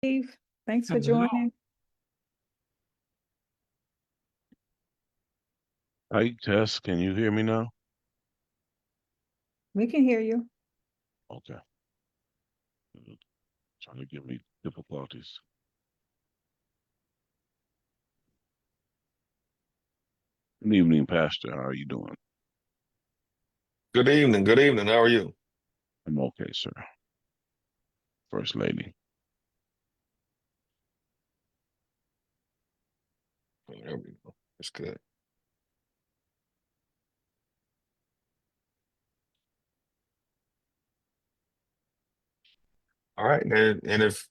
Steve, thanks for Hello. joining. Hi, Tess. Can you hear me now? We can hear you. Okay. Trying to give me difficulties. Good evening, Pastor. How are you doing? Good evening. Good evening. How are you? I'm okay, sir. First Lady. There we go. That's good. All right. And if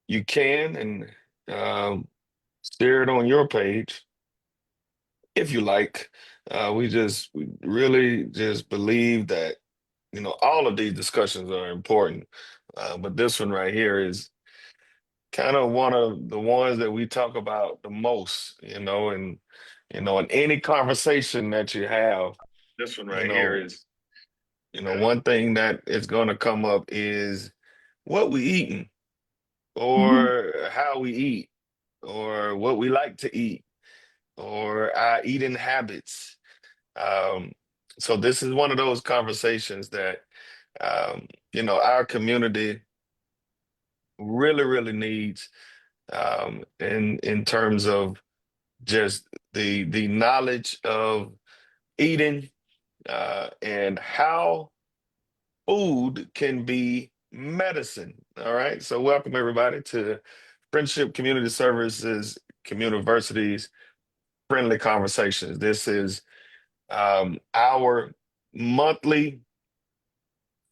you can and um, share it on your page, if you like, we really just believe that, all of these discussions are important. But this one right here is kind of one of the ones that we talk about the most, in any conversation that you have, This one you right here know, is kind of one thing that is going to come up is what we eating Mhm. or how we eat or what we like to eat or our eating habits. Um, so this is one of those conversations that our community really, really needs in terms of just the knowledge of eating and how food can be medicine. All right. So welcome everybody to Friendship Community Services Communiversity's Friendly Conversations. This is our monthly,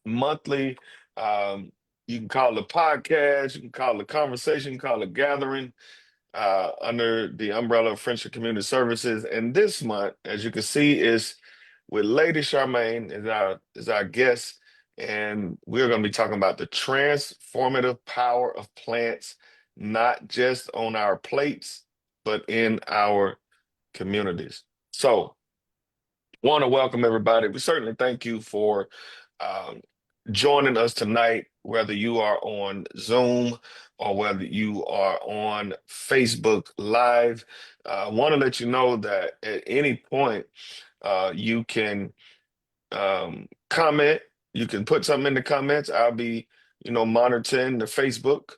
monthly, um, you can call it a podcast, you can call it a conversation, you can call it a gathering under the umbrella of Friendship Community Services. And this month, as you can see, is with Lady Sharmaine is our guest, and we're going to be talking about the transformative power of plants, not just on our plates, but in our communities. So, want to welcome everybody. We certainly thank you for um, joining us tonight, whether you are on Zoom or whether you are on Facebook Live. I want to let you know that at any point, you can comment. You can put something in the comments. I'll be, monitoring the Facebook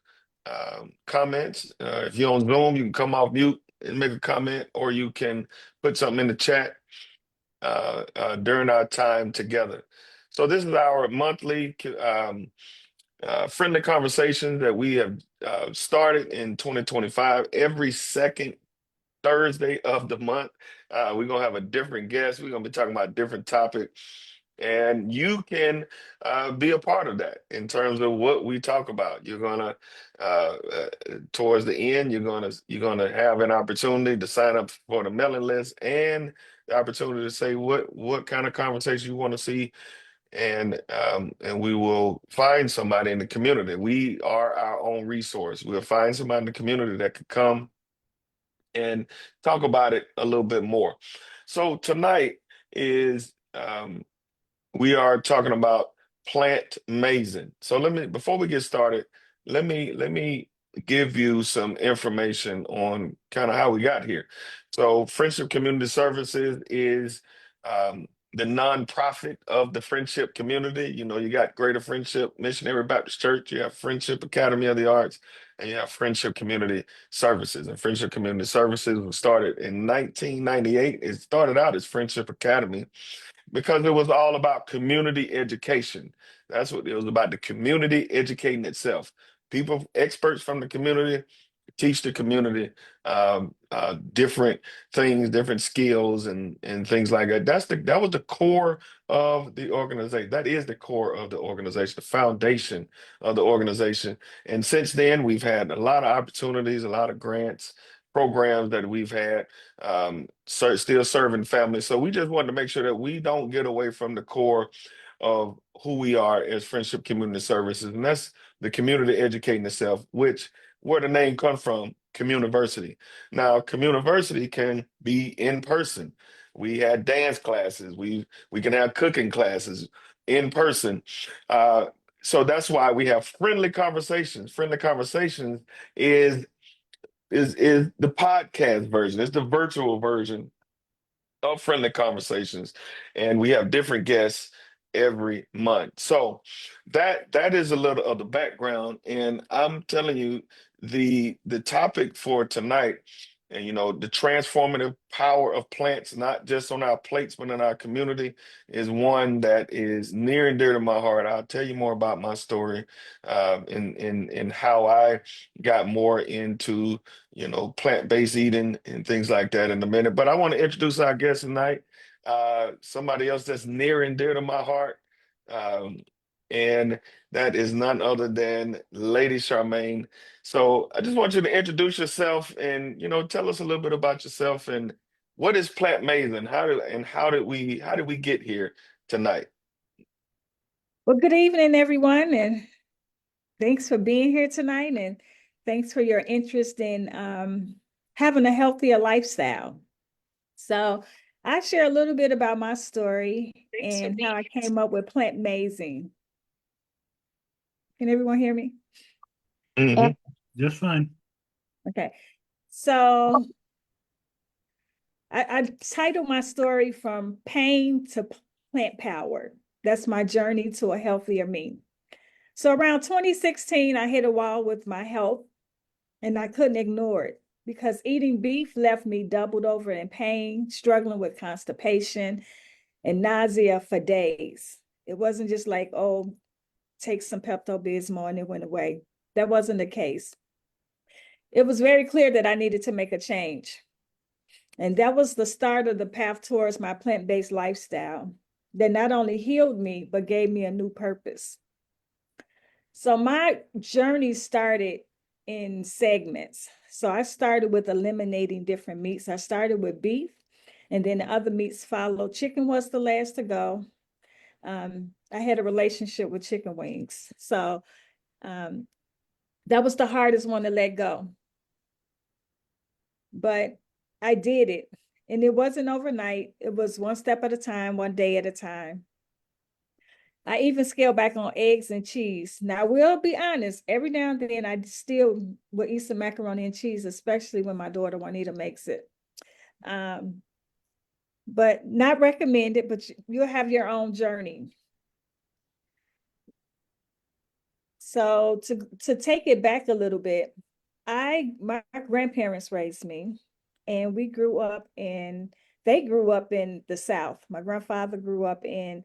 comments. If you're on Zoom, you can come off mute and make a comment, or you can put something in the chat during our time together. So this is our monthly friendly conversation that we have started in 2025. Every second Thursday of the month, we're gonna have a different guest. We're gonna be talking about a different topic, and you can be a part of that in terms of what we talk about. You're gonna towards the end, you're gonna have an opportunity to sign up for the mailing list and the opportunity to say what kind of conversation you want to see, and we will find somebody in the community. We are our own resource. We'll find somebody in the community that could come and talk about it a little bit more. So tonight is we are talking about plant mazing. So before we get started, let me give you some information on kind of how we got here. So Friendship Community Services is the nonprofit of the friendship community. You got Greater Friendship Missionary Baptist Church, you have Friendship Academy of the Arts, and you have Friendship Community Services. And Friendship Community Services was started in 1998. It started out as Friendship Academy because it was all about community education. That's what it was about, the community educating itself. People, experts from the community, teach the community different things, different skills, and things like that. That was the core of the organization. That is the core of the organization, the foundation of the organization. And since then, we've had a lot of opportunities, a lot of grants, programs that we've had, still serving families. So we just wanted to make sure that we don't get away from the core of who we are as Friendship Community Services, and that's the community educating itself, which where the name comes from, Communiversity. Now, Communiversity can be in person. We had dance classes. We can have cooking classes in person. Uh, So that's why we have friendly conversations. Friendly conversations is is the podcast version. It's the virtual version of friendly conversations, and we have different guests every month. So that is a little of the background, and I'm telling you, the topic for tonight, and the transformative power of plants, not just on our plates but in our community, is one that is near and dear to my heart. I'll tell you more about my story, and how I got more into plant-based eating and things like that in a minute. But I want to introduce our guest tonight, somebody else that's near and dear to my heart. Um, and that is none other than Lady Sharmaine. So I just want you to introduce yourself and tell us a little bit about yourself and what is Plant Mazen? How did we get here tonight? Well, good evening, everyone, and thanks for being here tonight, and thanks for your interest in having a healthier lifestyle. So I share a little bit about my story and how I came up with Plant Mazing. Can everyone hear me? Mhm. Just fine. Okay. So I titled my story From Pain to Plant Power. That's my journey to a healthier me. So around 2016, I hit a wall with my health and I couldn't ignore it because eating beef left me doubled over in pain, struggling with constipation and nausea for days. It wasn't just like, oh, take some Pepto-Bismol and it went away. That wasn't the case. It was very clear that I needed to make a change. And that was the start of the path towards my plant-based lifestyle that not only healed me, but gave me a new purpose. So my journey started in segments. So I started with eliminating different meats. I started with beef, and then the other meats followed. Chicken was the last to go. I had a relationship with chicken wings. So that was the hardest one to let go. But I did it. And it wasn't overnight. It was one step at a time, one day at a time. I even scaled back on eggs and cheese. Now, I will be honest, every now and then I still will eat some macaroni and cheese, especially when my daughter Juanita makes it. But not recommended, but you'll have your own journey. So to take it back a little bit, my grandparents raised me, and they grew up in the South. My grandfather grew up in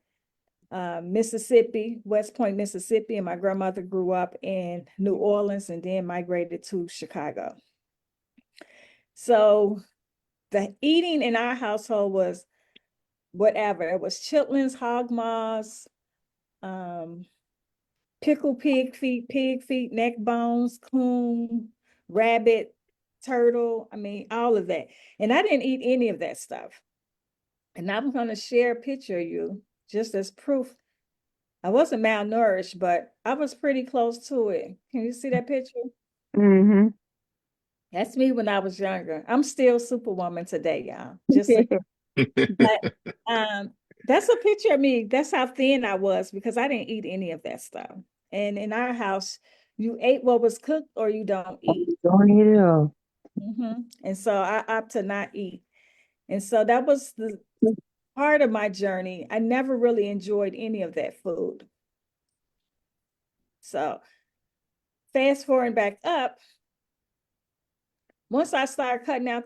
Mississippi, West Point, Mississippi, and my grandmother grew up in New Orleans and then migrated to Chicago. So the eating in our household was whatever. It was chitlins, hog maws, pickled pig feet, neck bones, coon, rabbit, turtle. I mean, all of that. And I didn't eat any of that stuff. And I'm going to share a picture of you just as proof. I wasn't malnourished, but I was pretty close to it. Can you see that picture? Mm-hmm. That's me when I was younger. I'm still Superwoman today, y'all. Just but that's a picture of me. That's how thin I was because I didn't eat any of that stuff. And in our house, you ate what was cooked or you don't eat. Don't eat it all. And so I opt to not eat. And so that was the part of my journey. I never really enjoyed any of that food. So fast forward back up, once I started cutting out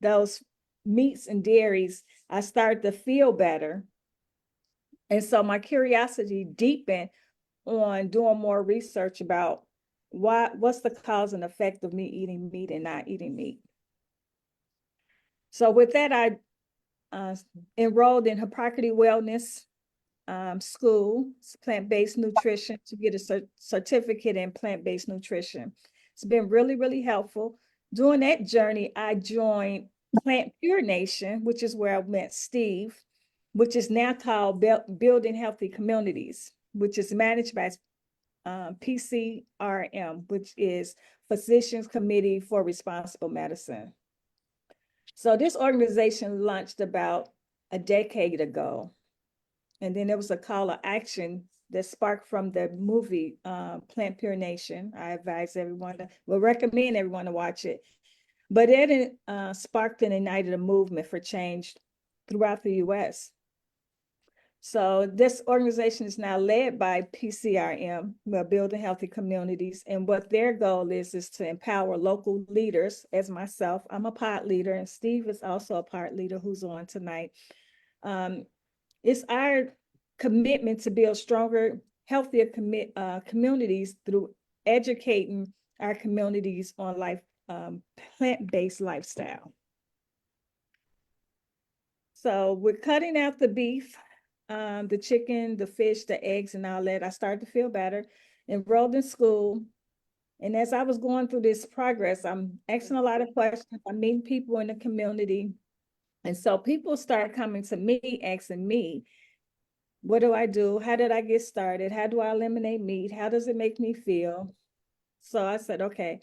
those meats and dairies, I started to feel better. And so my curiosity deepened on doing more research about what's the cause and effect of me eating meat and not eating meat. So with that, I enrolled in Hippocrates Wellness School, plant-based nutrition, to get a certificate in plant-based nutrition. It's been really, really helpful. During that journey, I joined Plant Pure Nation, which is where I met Steve, which is now called Building Healthy Communities, which is managed by PCRM, which is Physicians Committee for Responsible Medicine. So this organization launched about a decade ago. And then there was a call of action that sparked from the movie Plant Pure Nation. I advise everyone will recommend everyone to watch it. But it sparked and ignited a movement for change throughout the U.S. So this organization is now led by PCRM, Building Healthy Communities. And what their goal is to empower local leaders, as myself. I'm a pod leader, and Steve is also a pod leader who's on tonight. It's our commitment to build stronger, healthier communities through educating our communities on plant-based lifestyle. So we're cutting out the beef, the chicken, the fish, the eggs, and all that. I started to feel better, enrolled in school. And as I was going through this progress, I'm asking a lot of questions. I'm meeting people in the community. And so people start coming to me, asking me, what do I do? How did I get started? How do I eliminate meat? How does it make me feel? So I said, okay,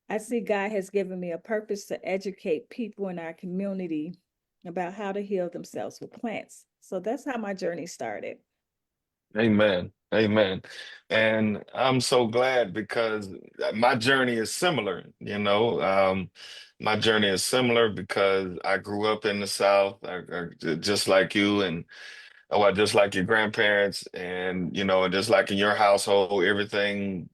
I see God has given me a purpose to educate people in our community about how to heal themselves with plants. So that's how my journey started. Amen. Amen. And I'm so glad because my journey is similar, you know. My journey is similar because I grew up in the South, just like you, and well, just like your grandparents, and just like in your household, everything,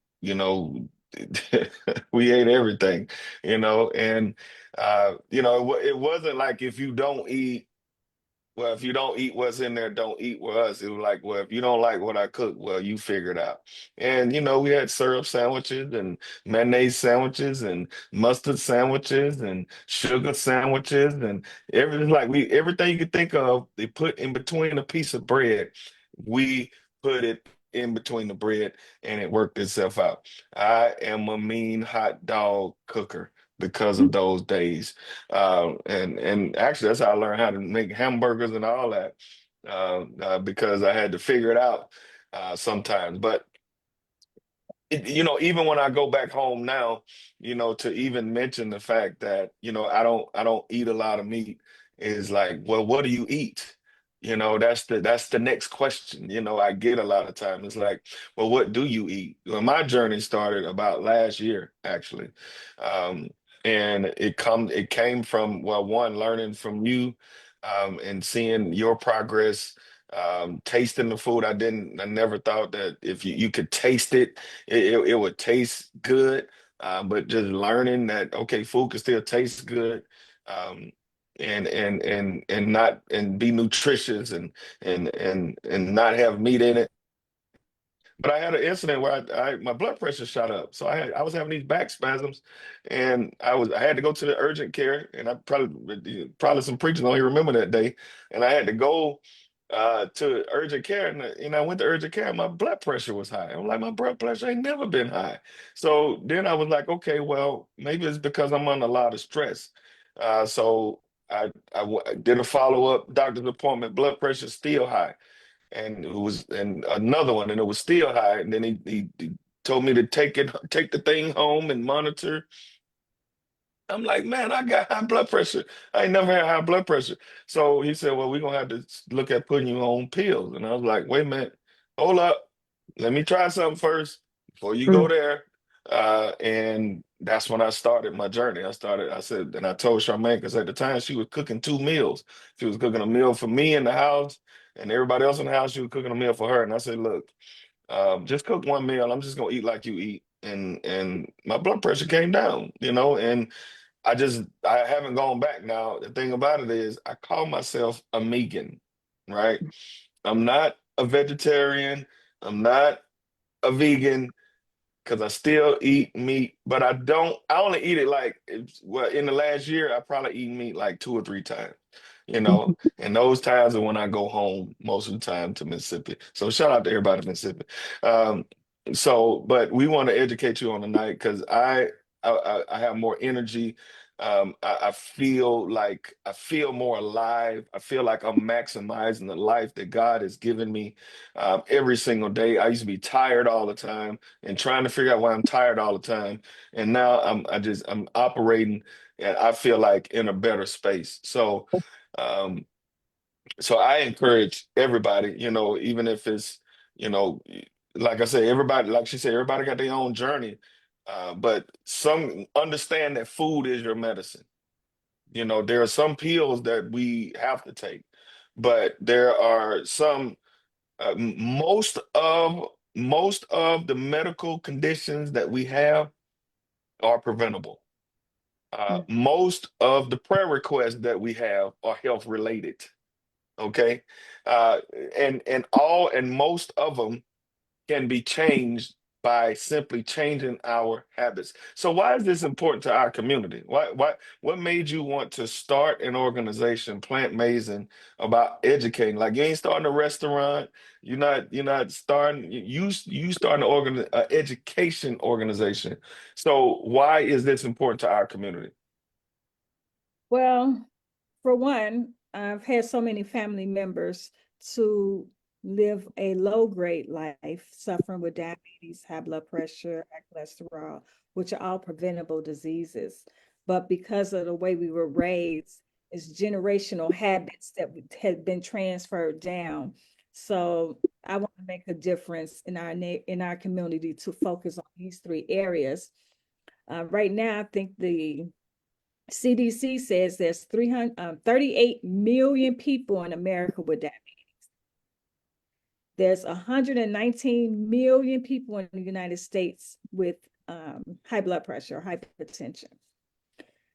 we ate everything, and it wasn't like if you don't eat. Well, if you don't eat what's in there, don't eat with us. It was like, well, if you don't like what I cook, well, you figure it out. And we had syrup sandwiches and mayonnaise sandwiches and mustard sandwiches and sugar sandwiches and everything you could think of, they put in between a piece of bread. We put it in between the bread and it worked itself out. I am a mean hot dog cooker because of those days. And actually, that's how I learned how to make hamburgers and all that, because I had to figure it out sometimes. But even when I go back home now, to even mention the fact that I don't eat a lot of meat is like, well, what do you eat? That's the next question. I get a lot of time. It's like, well, what do you eat? Well, my journey started about last year, actually. Um, and it came from, well, one, learning from you, and seeing your progress, tasting the food. I never thought that if you could taste it, it would taste good. But just learning that, okay, food can still taste good, um, and not and be nutritious and not have meat in it. But I had an incident where my blood pressure shot up. So I was having these back spasms, and I had to go to the urgent care, and I probably some preachers don't even remember that day, and I had to go to urgent care, and I went to urgent care. And my blood pressure was high. I'm like, my blood pressure ain't never been high. So then I was like, okay, well, maybe it's because I'm under a lot of stress. So I did a follow-up doctor's appointment. Blood pressure still high, and another one, and it was still high. And then he told me to take the thing home and monitor. I'm like, man, I got high blood pressure. I ain't never had high blood pressure. So he said, well, we're gonna have to look at putting you on pills. And I was like, wait a minute, hold up, let me try something first before you go Mm. there. And that's when I started my journey. I said, and I told Sharmaine, because at the time she was cooking two meals. She was cooking a meal for me in the house, and everybody else in the house, she was cooking a meal for her. And I said, look, just cook one meal. I'm just gonna eat like you eat. And my blood pressure came down, and I haven't gone back now. The thing about it is I call myself a Megan, right? I'm not a vegetarian. I'm not a vegan because I still eat meat, but I only eat it like, well, in the last year, I probably eat meat like two or three times, and those times are when I go home most of the time to Mississippi. So shout out to everybody in Mississippi. Um, but we want to educate you on the night because I have more energy. I feel more alive. I feel like I'm maximizing the life that God has given me, every single day. I used to be tired all the time and trying to figure out why I'm tired all the time. And now I'm operating, and I feel like in a better space. Um, so I encourage everybody, even if it's You know, like I said, everybody, like she said, everybody got their own journey. But some understand that food is your medicine. You know, there are some pills that we have to take, but there are some, most of the medical conditions that we have are preventable. Mm. Most of the prayer requests that we have are health related. Okay, uh, and most of them can be changed by simply changing our habits. So why is this important to our community? What made you want to start an organization, Plant Mazing, about educating? Like you ain't starting a restaurant, you're not starting you starting an education organization. So why is this important to our community? Well, for one, I've had so many family members to live a low grade life, suffering with diabetes, high blood pressure, high cholesterol, which are all preventable diseases. But because of the way we were raised, it's generational habits that had been transferred down. So I want to make a difference in our community to focus on these three areas. Right now, I think the CDC says there's 38 million people in America with diabetes. There's 119 million people in the United States with high blood pressure, hypertension.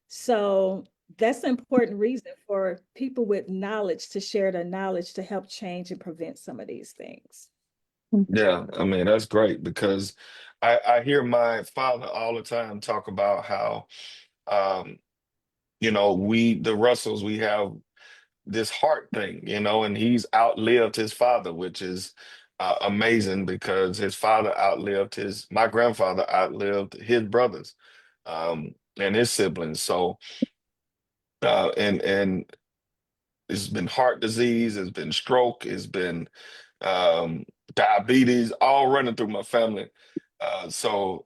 So that's an important reason for people with knowledge to share their knowledge to help change and prevent some of these things. Yeah, I mean, that's great because I hear my father all the time talk about how um, the Russells, we have this heart thing, and he's outlived his father, which is amazing because his father my grandfather outlived his brothers and his siblings. So, and it's been heart disease, it's been stroke, it's been um, diabetes, all running through my family. So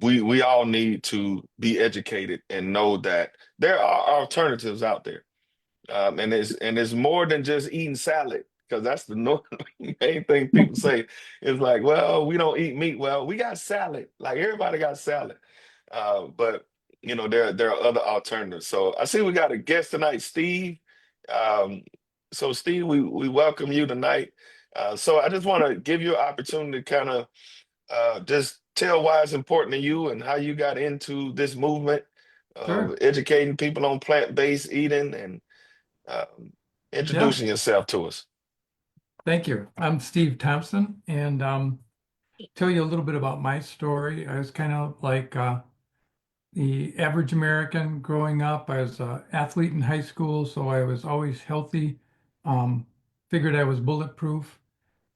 we all need to be educated and know that there are alternatives out there. And it's more than just eating salad, because that's the main thing people say is like, well, we don't eat meat. Well, we got salad. Like everybody got salad. But there are other alternatives. So I see we got a guest tonight, Steve. Um, so Steve, we welcome you tonight. So I just want to give you an opportunity to kind of just tell why it's important to you and how you got into this movement of Sure. educating people on plant-based eating and um, Yeah. introducing yourself to us. Thank you. I'm Steve Thompson, and tell you a little bit about my story. I was kind of like the average American growing up. I was an athlete in high school, so I was always healthy. Um, Figured I was bulletproof.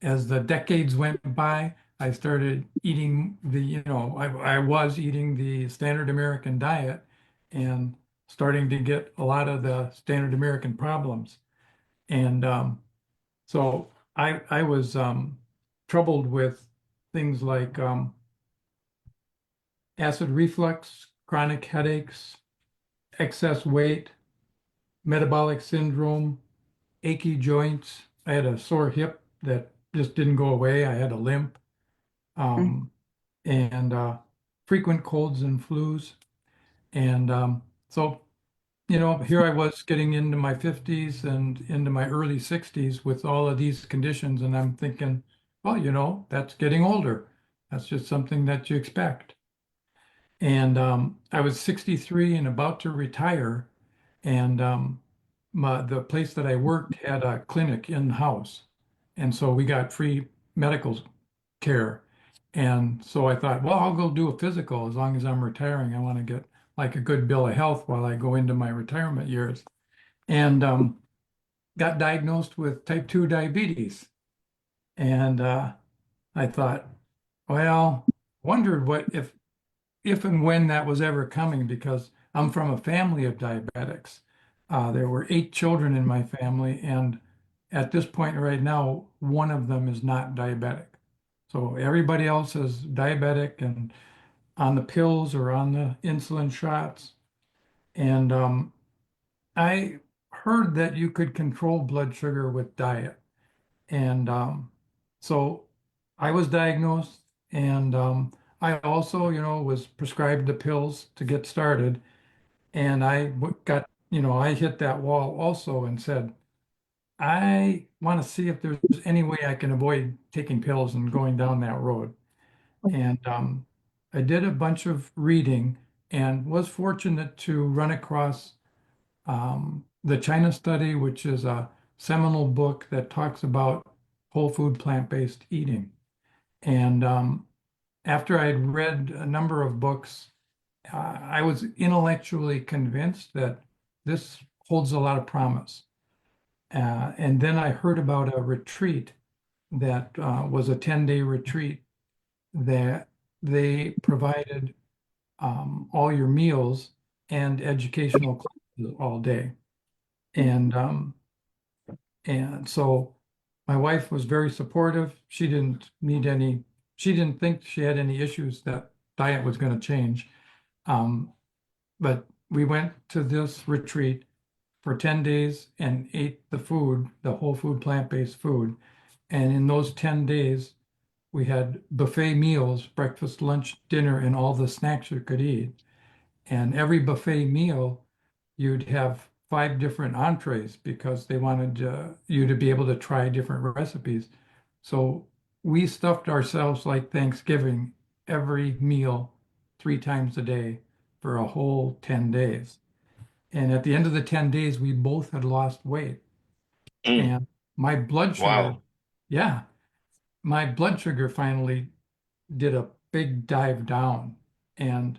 As the decades went by, I started eating I was eating the standard American diet and starting to get a lot of the standard American problems. And So I was troubled with things like acid reflux, chronic headaches, excess weight, metabolic syndrome, achy joints. I had a sore hip that just didn't go away. I had a limp, Mm. um, and frequent colds and flus. And so here I was getting into my 50s and into my early 60s with all of these conditions, and I'm thinking, well, that's getting older. That's just something that you expect. And I was 63 and about to retire, and the place that I worked had a clinic in-house, and so we got free medical care. And so I thought, well, I'll go do a physical as long as I'm retiring. I want to get like a good bill of health while I go into my retirement years. And got diagnosed with type 2 diabetes. And I thought, well, wondered what if and when that was ever coming, because I'm from a family of diabetics. There were 8 children in my family, and at this point right now, one of them is not diabetic. So everybody else is diabetic and on the pills or on the insulin shots. And I heard that you could control blood sugar with diet. And so I was diagnosed, and I also, was prescribed the pills to get started. And I hit that wall also and said, I want to see if there's any way I can avoid taking pills and going down that road. And I did a bunch of reading and was fortunate to run across the China Study, which is a seminal book that talks about whole food plant-based eating. And after I'd read a number of books, I was intellectually convinced that this holds a lot of promise. And then I heard about a retreat that was a 10-day retreat that they provided all your meals and educational classes all day. And so my wife was very supportive. She didn't think she had any issues that diet was going to change. But we went to this retreat for 10 days and ate the whole food, plant-based food. And in those 10 days, we had buffet meals, breakfast, lunch, dinner, and all the snacks you could eat. And every buffet meal, you'd have 5 different entrees because they wanted you to be able to try different recipes. So we stuffed ourselves like Thanksgiving every meal 3 times a day for a whole 10 days. And at the end of the 10 days, we both had lost weight. Mm, And my blood sugar, wow. yeah, my blood sugar finally did a big dive down. And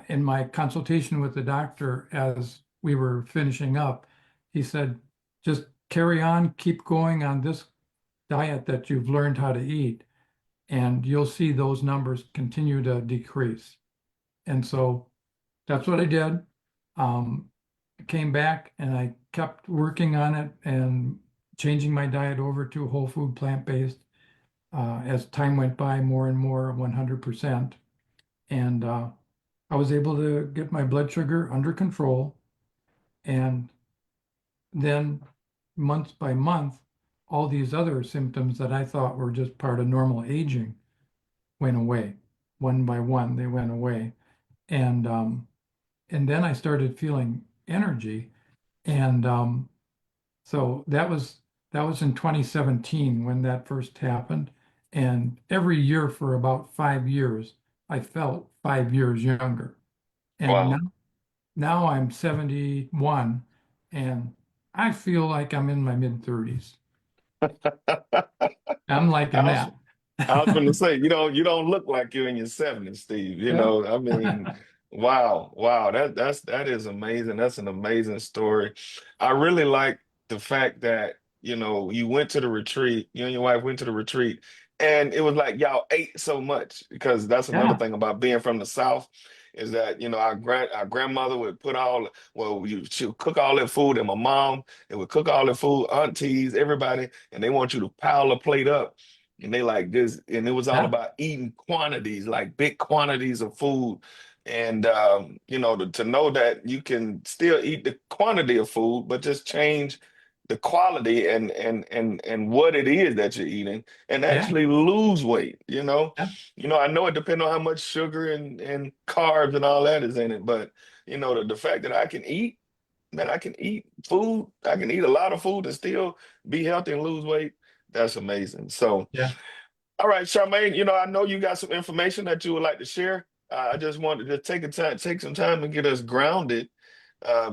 in my consultation with the doctor, as we were finishing up, he said, just carry on, keep going on this diet that you've learned how to eat, and you'll see those numbers continue to decrease. And so that's what I did. Came back and I kept working on it and changing my diet over to whole food plant-based as time went by, more and more 100%. And I was able to get my blood sugar under control. And then month by month, all these other symptoms that I thought were just part of normal aging went away. One by one, they went away. And then I started feeling energy. And so that was in 2017 when that first happened. And every year for about 5 years, I felt 5 years younger. And Wow. now I'm 71 and I feel like I'm in my mid 30s. I'm liking I was that. I was going to say, you don't look like you're in your 70s, Steve. Yeah. I mean, wow, wow, that is amazing. That's an amazing story. I really like the fact that, you went to the retreat, you and your wife went to the retreat, and it was like y'all ate so much because that's another Yeah. thing about being from the South is that, our grandmother would she would cook all that food, and my mom, they would cook all the food, aunties, everybody, and they want you to pile a plate up. And they like this, and it was all Yeah. about eating quantities, like big quantities of food. And to know that you can still eat the quantity of food, but just change the quality and what it is that you're eating and Yeah. actually lose weight, Yeah. I know it depends on how much sugar and carbs and all that is in it, but the fact that I can eat, man, I can eat food, I can eat a lot of food and still be healthy and lose weight. That's amazing. So, Yeah. all right, Charmaine, I know you got some information that you would like to share. I just wanted to take some time and get us grounded,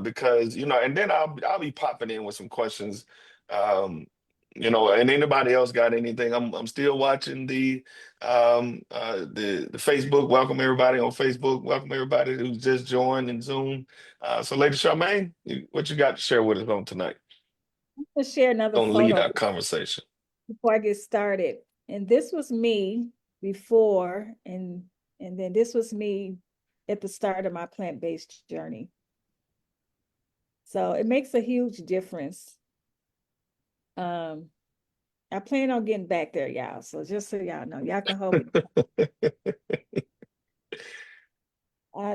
because and then I'll be popping in with some questions, and anybody else got anything? I'm still watching the Facebook. Welcome everybody on Facebook. Welcome everybody who's just joined in Zoom. So, Lady Charmaine, what you got to share with us on tonight? Let's share another Gonna lead photo our conversation. before I get started. And this was me before, and then this was me at the start of my plant-based journey. So it makes a huge difference. I plan on getting back there, y'all. So just so y'all know, y'all can hold me.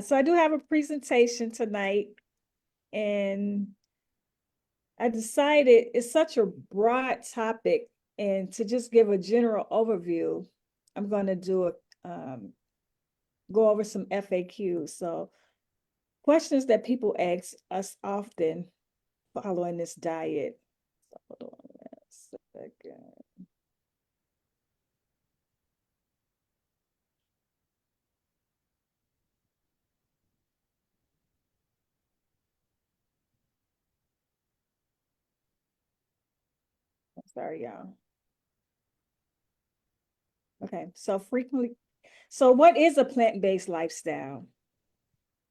So I do have a presentation tonight, and I decided it's such a broad topic And to just give a general overview, I'm going to go over some FAQs. So questions that people ask us often following this diet. So hold on a second. I'm sorry, y'all. Okay, so what is a plant-based lifestyle?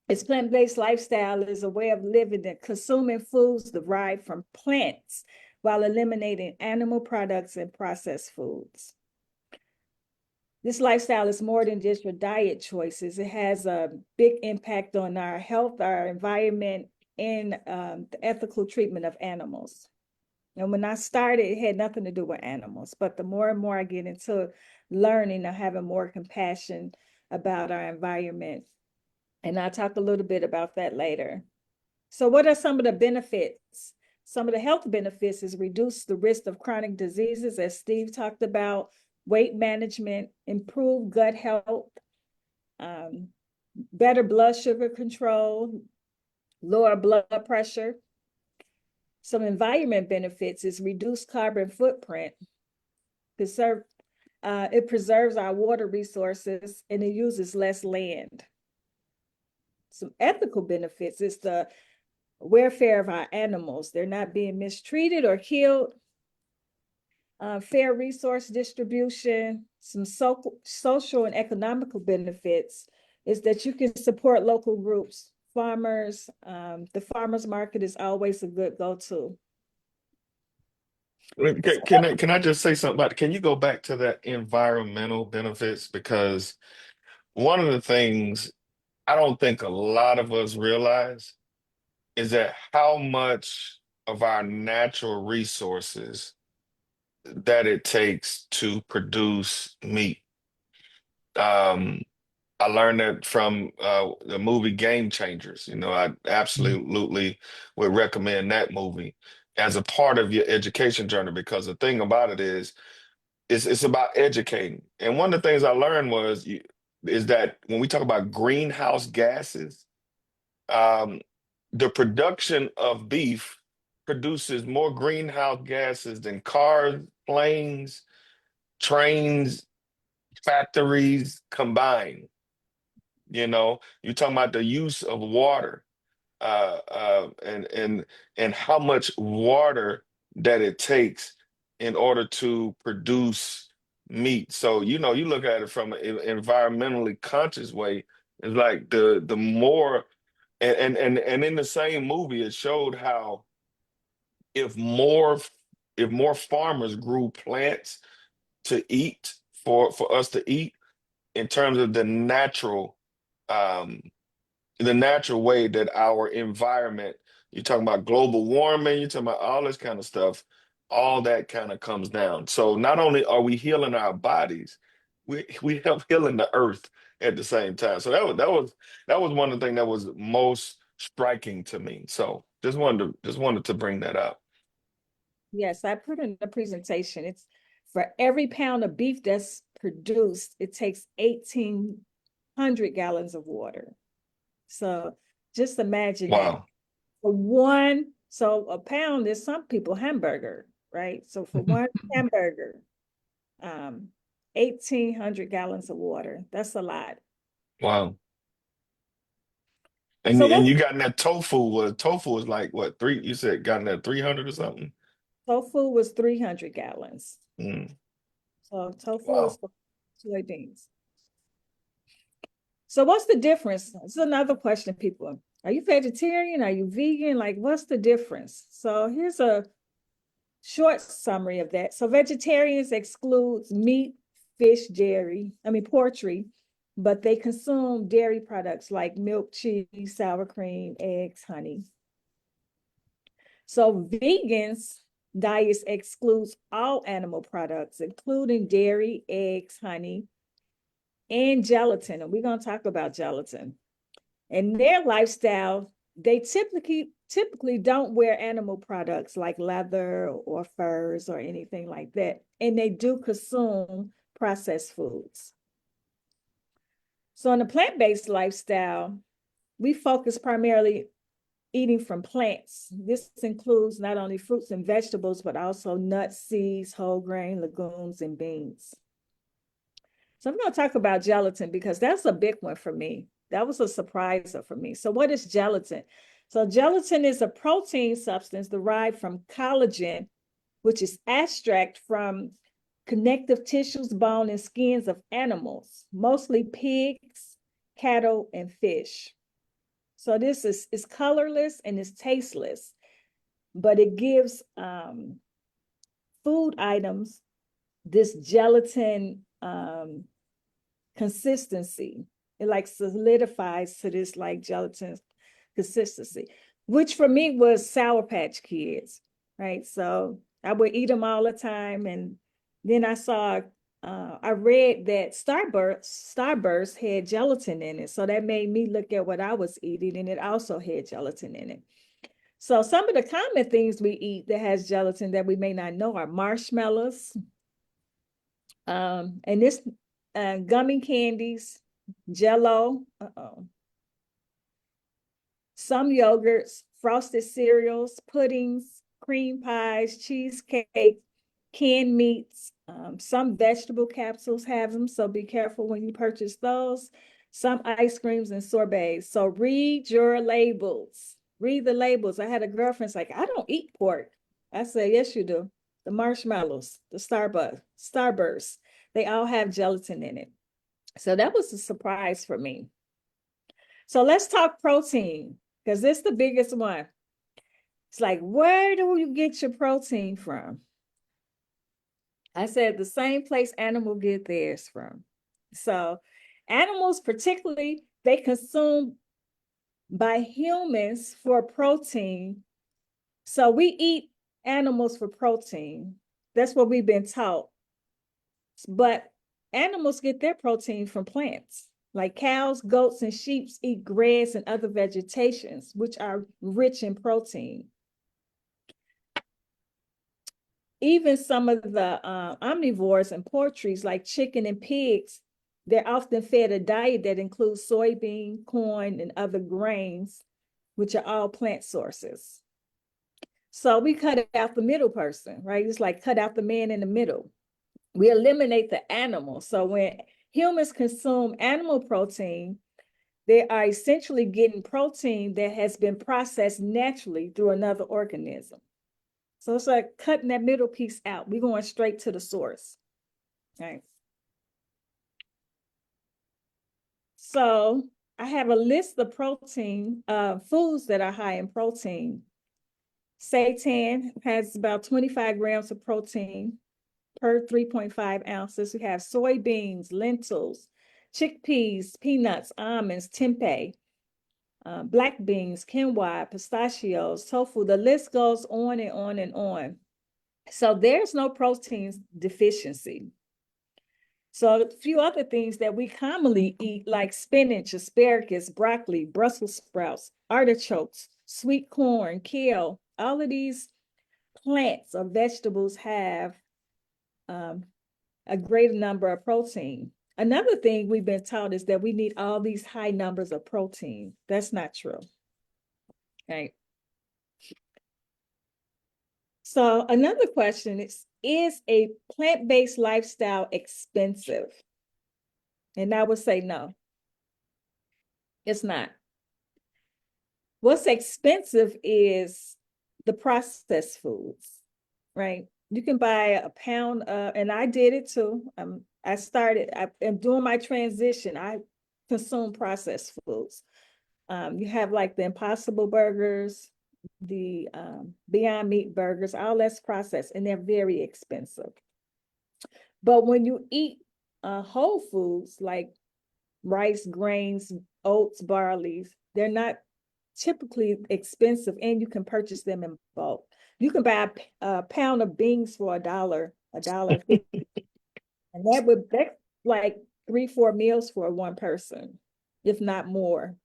Its plant-based lifestyle is a way of living that consuming foods derived from plants while eliminating animal products and processed foods. This lifestyle is more than just your diet choices. It has a big impact on our health, our environment, and the ethical treatment of animals. And when I started, it had nothing to do with animals, but the more and more I get into learning, I have more compassion about our environment. And I'll talk a little bit about that later. So what are some of the benefits? Some of the health benefits is reduce the risk of chronic diseases, as Steve talked about, weight management, improve gut health, better blood sugar control, lower blood pressure. Some environment benefits is reduce carbon footprint, it preserves our water resources, and it uses less land. Some ethical benefits is the welfare of our animals. They're not being mistreated or killed. Fair resource distribution, some social and economical benefits is that you can support local groups, farmers. The farmers market is always a good go-to. Can I just say something about it? Can you go back to that environmental benefits? Because one of the things I don't think a lot of us realize is that how much of our natural resources that it takes to produce meat. Um, I learned that from the movie Game Changers. You know, I absolutely would recommend that movie as a part of your education journey, because the thing about it is it's about educating. And one of the things I learned is that when we talk about greenhouse gases, um, the production of beef produces more greenhouse gases than cars, planes, trains, factories combined. You know, you're talking about the use of water, and how much water that it takes in order to produce meat. So, you know, you look at it from an environmentally conscious way. It's like the more and in the same movie, it showed how if more if more farmers grew plants to eat for us to eat in terms of um the natural way that our environment, you're talking about global warming, you're talking about all this kind of stuff, all that kind of comes down. So not only are we healing our bodies, we help healing the earth at the same time. So that was one of the things that was most striking to me. So just wanted to bring that up. Yes, I put in the presentation. It's for every pound of beef that's produced, it takes 1,800 gallons of water. So just imagine that. Wow. So a pound is some people hamburger, right? So for one hamburger, 1,800 gallons of water. That's a lot. Wow. And So and what you got in that tofu was like what, three, you said got in that 300 or something? tofu was 300 gallons. Mm, So tofu is wow. for soybeans. So what's the difference? This is another question, people. Are you vegetarian? Are you vegan? Like, what's the difference? So here's a short summary of that. So vegetarians excludes meat, fish, poultry, but they consume dairy products like milk, cheese, sour cream, eggs, honey. So vegans diets excludes all animal products, including dairy, eggs, honey, and gelatin. And we're going to talk about gelatin. In their lifestyle, they typically don't wear animal products like leather or furs or anything like that. And they do consume processed foods. So in the plant-based lifestyle, we focus primarily eating from plants. This includes not only fruits and vegetables, but also nuts, seeds, whole grain, legumes, and beans. So I'm going to talk about gelatin because that's a big one for me. That was a surpriser for me. So what is gelatin? So gelatin is a protein substance derived from collagen, which is extract from connective tissues, bone, and skins of animals, mostly pigs, cattle, and fish. So this is colorless and it's tasteless, but it gives food items this gelatin consistency. It like solidifies to this like gelatin consistency, which for me was Sour Patch Kids, right? So I would eat them all the time. And then I read that Starburst had gelatin in it. So that made me look at what I was eating, and it also had gelatin in it. So some of the common things we eat that has gelatin that we may not know are marshmallows, and this gummy candies, Jello, some yogurts, frosted cereals, puddings, cream pies, cheesecake, canned meats. Some vegetable capsules have them, so be careful when you purchase those. Some ice creams and sorbets. So read your labels. Read the labels. I had a girlfriend's like, I don't eat pork. I said, yes, you do. The marshmallows, the Starburst, they all have gelatin in it. So that was a surprise for me. So let's talk protein, because it's the biggest one. It's like, where do you get your protein from? I said the same place animals get theirs from. So animals, particularly, they consume by humans for protein. So we eat animals for protein. That's what we've been taught. But animals get their protein from plants. Like cows, goats, and sheep eat grass and other vegetations, which are rich in protein. Even some of the omnivores and poultries, like chicken and pigs, they're often fed a diet that includes soybean, corn, and other grains, which are all plant sources. So we cut out the middle person, right? It's like cut out the man in the middle. We eliminate the animal. So when humans consume animal protein, they are essentially getting protein that has been processed naturally through another organism. So it's like cutting that middle piece out. We're going straight to the source. Okay. So I have a list of protein foods that are high in protein. Seitan has about 25 grams of protein per 3.5 ounces. We have soybeans, lentils, chickpeas, peanuts, almonds, tempeh, black beans, quinoa, pistachios, tofu. The list goes on and on and on. So there's no protein deficiency. So a few other things that we commonly eat, like spinach, asparagus, broccoli, Brussels sprouts, artichokes, sweet corn, kale, all of these plants or vegetables have a greater number of protein. Another thing we've been taught is that we need all these high numbers of protein. That's not true. Okay. So another question is a plant-based lifestyle expensive? And I would say no, it's not. What's expensive is the processed foods, right? You can buy a pound, and I did it too. I am doing my transition. I consume processed foods. You have like the Impossible burgers, the Beyond Meat burgers, all that's processed, and they're very expensive. But when you eat whole foods like rice, grains, oats, barley, they're not typically expensive, and you can purchase them in bulk. You can buy a pound of beans for $1.50, and that's like 3-4 meals for one person, if not more.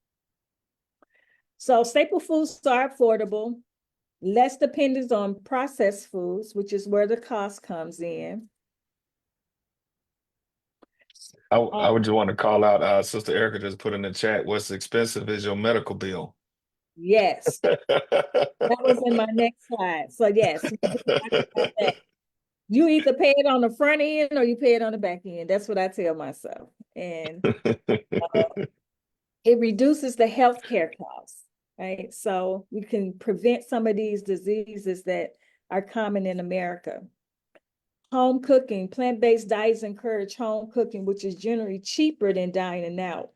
So staple foods are affordable, less dependence on processed foods, which is where the cost comes in. I would just want to call out Sister Erica just put in the chat, what's expensive is your medical bill. Yes, that was in my next slide. So yes, we do talk about that. You either pay it on the front end or you pay it on the back end. That's what I tell myself. And it reduces the healthcare costs, right? So we can prevent some of these diseases that are common in America. Home cooking, plant-based diets encourage home cooking, which is generally cheaper than dining out.